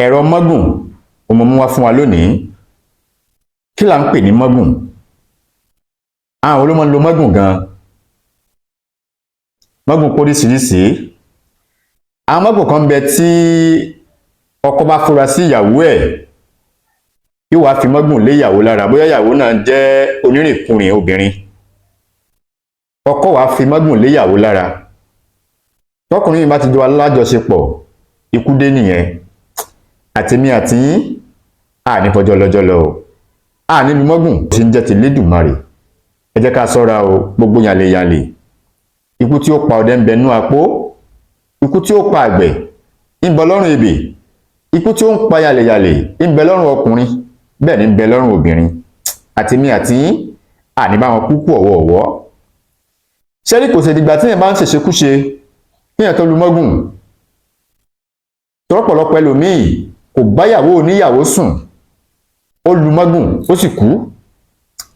ẹ̀rọ mọ́gùn mo mú wá fún wa lónìí. Kí là ń pè ní mọ́gùn? Àwọn olómọ ń lo mọ́gùn gan. Mọ́gùn póríṣiríṣi. Àwọn mọ́gùn kan bẹ tí ọkọ bá fura sí ìyàwó ẹ̀, yóò wá fi mọ́gùn lé ìyàwó lára, bóyá ìyàwó náà jẹ́ onírìnkùnrin obìnrin. Ọkọ wá fi mọ́gùn lé ìyàwó lára. Tọkùnrin yìí bá ti jọ alájọṣepọ̀, ikú dé nìyẹn. Àtèmi àti yín àní fọjọ́ lọ́jọ́ lọ o. Àní lu mọ́gùn tí ń jẹ́ ti Lédùmarè. Ẹ jẹ́ ká ṣọ́ra o, gbogbo yàlèyàlè. Ikú tí ó pa ọdẹ ń bẹ nú apó. Ikú tí ó pa àgbẹ̀ ń bẹ lọ́rùn ebè. Ikú tí ó ń pa yàlèyàlè ń bẹ lọ́rùn ọkùnrin, bẹ́ẹ̀ ni ń bẹ lọ́rùn obìnrin. Àtèmi àti yín àní bá wọn kúkú ọ̀wọ̀ọ̀wọ́. Ṣẹ́rí kò ṣe dìgbà tí èèyàn bá ń ṣèṣekúṣe kí èèyàn tó lu mọ́gùn. Tọ́pọ̀lọpọ̀ ẹlòmíì kò báyàwó oníyàwó sùn, ó lu mọ́gùn ó sì kú.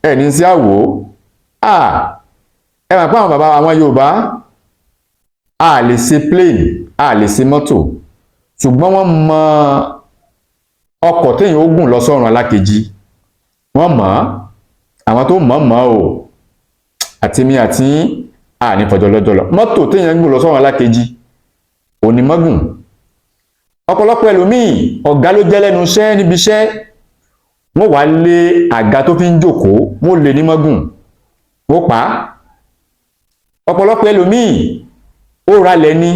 Ẹni sí àwò ẹ mọ̀ pé àwọn bàbá àwọn Yorùbá a lè ṣe plane, a lè ṣe mọ́tò, ṣùgbọ́n wọ́n mọ ọkọ̀ téèyàn ó gùn lọ sọ́run alákejì. Wọ́n mọ̀ àwọn tó mọ̀ o. Àtèmi àti àní fọjọ́ lọ́jọ́ lọ. Mọ́tò téèyàn ń gùn lọ sọ́run alákejì òní mọ́gùn. Ọ̀pọ̀lọpọ̀ ẹlòmíì ọ̀gá ló jẹ́ lẹ́nu iṣẹ́ níbi iṣẹ́, wọ́n wá lé àga tó fi ń jókòó, wọ́n lè ní mọ́gùn, wọ́n pa á. Ọ̀pọ̀lọpọ̀ ẹlòmíì ó ra ilẹ̀ ni,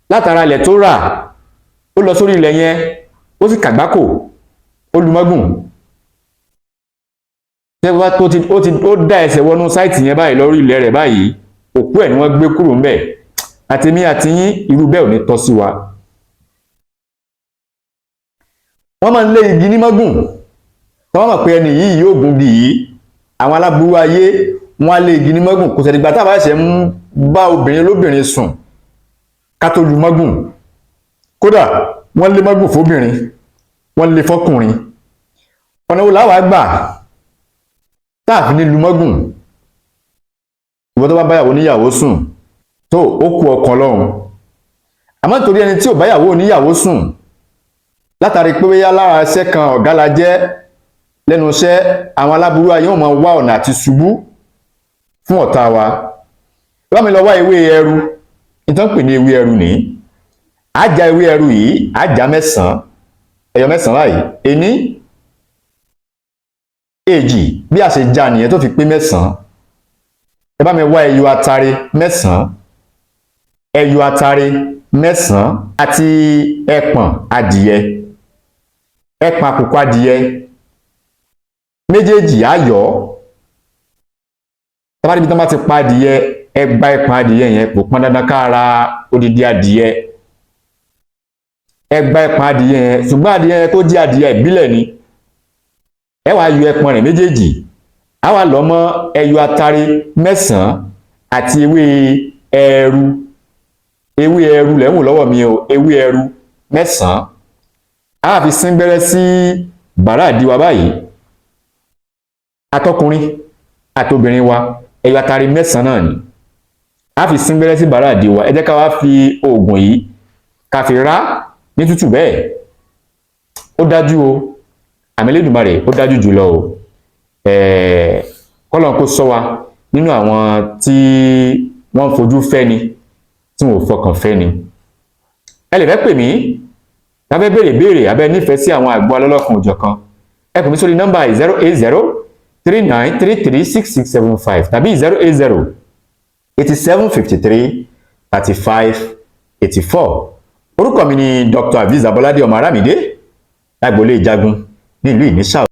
látara ilẹ̀ tó rà ó lọ sórí ilẹ̀ yẹn ó sì kàgbákò, ó lu mọ́gùn. Ó dá ẹsẹ̀ wọnú sáìtì yẹn báyìí lórí ilẹ̀ rẹ̀ báyìí, òkú ẹ̀ ni wọ́n gbé kúrò ńbẹ̀. Àtèmi àti yín irú bẹ́ẹ̀ ò ní tọ́ sí wa. Wọ́n máa ń lé igi ní mọ́gùn. Wọ́n mọ̀ pé ẹni yìí yóò gungi yìí. Àwọn aláburú ayé wọ́n á lé igi ní mọ́gùn. Kò sẹ́dìgbà tá a bá ṣe ń bá obìnrin lóbìnrin sùn ká tó lu mọ́gùn. Kódà wọ́n lé mọ́gùn fóbìnrin, wọ́n lé fọ́kùnrin. Ọ̀nà wo láwàá gbà tá a fi ní lu mọ́gùn? Ìwọ tó bá báyàwó níyàwó sùn tó ó kú ọkàn lọ́run. Àmọ́ nítorí ẹni tí ò báyàwó níyàwó sùn, látàrí pé bóyá lára iṣẹ́ kan ọ̀gá la jẹ́ lẹ́nu iṣẹ́, àwọn aláburú ayé wọn máa wá ọ̀nà àti ṣubú fún ọ̀tá wa. Bá mi lọ wá ewé ẹrù. Ìtàn pè ní ewé ẹrù nìyí. Àjà ewé ẹrù yìí àjà 9, ẹyọ 9 báyìí. Ení, èjì, bí a ṣe já nìyẹn tó fi pé 9. Ẹ bá mi wá ẹyọ atare 9, ẹyọ atare 9 àti ẹpọ̀n adìyẹ, ẹpọ̀n àkùkọ adìyẹ méjèèjì ayọ̀. Tọ́ba níbi tí wọ́n bá ti pa adìyẹ, ẹ gba ẹpọ̀n adìyẹ yẹn, kò pọn dandan ká ra odidi adìyẹ. Ẹ gba ẹpọ̀n adìyẹ yẹn, ṣùgbọ́n adìyẹ yẹn tó jẹ́ adìyẹ ìbílẹ̀ ni. Ẹ wá yọ ẹpọ̀n rẹ̀ méjèèjì, á wá lọ mọ́ ẹyọ atare 9 àti ewé ẹrù. Ewé ẹrù lẹ́ ń wò lọ́wọ́ mi o, ewé ẹrù 9. A fi sín gbẹ́rẹ́ sí bàrá àdí wa báyìí. Atọkùnrin àtobìnrin wa, ẹyọ atare 9 náà ni. A fi sín gbẹ́rẹ́ sí bàrá àdí wa. Ẹ jẹ́ ká wá fi oògùn yìí ká fi rá ní tútù bẹ́ẹ̀. Ó dájú o, àmì Elédùmarè ó dájú jùlọ o. Kọ́lọ́run kó ṣọ́ wa nínú àwọn tí wọ́n ń fojú fẹ́ ni, tí wọn ò fọkàn fẹ́ ni. Ẹ lè fẹ́ pè mí lábẹ́ béèrè abẹ́ nífẹ̀ẹ́ sí àwọn àgbo alọ́lọ́kan òjọ̀kan. Ẹ pè mí sórí nọ́mbà 08039336675 tàbí 08087533584. Orúkọ mi ni Dr. Aviz Abolade ọmọ Aramide lágboolé Ìjagun ní ìlú Ìníṣà.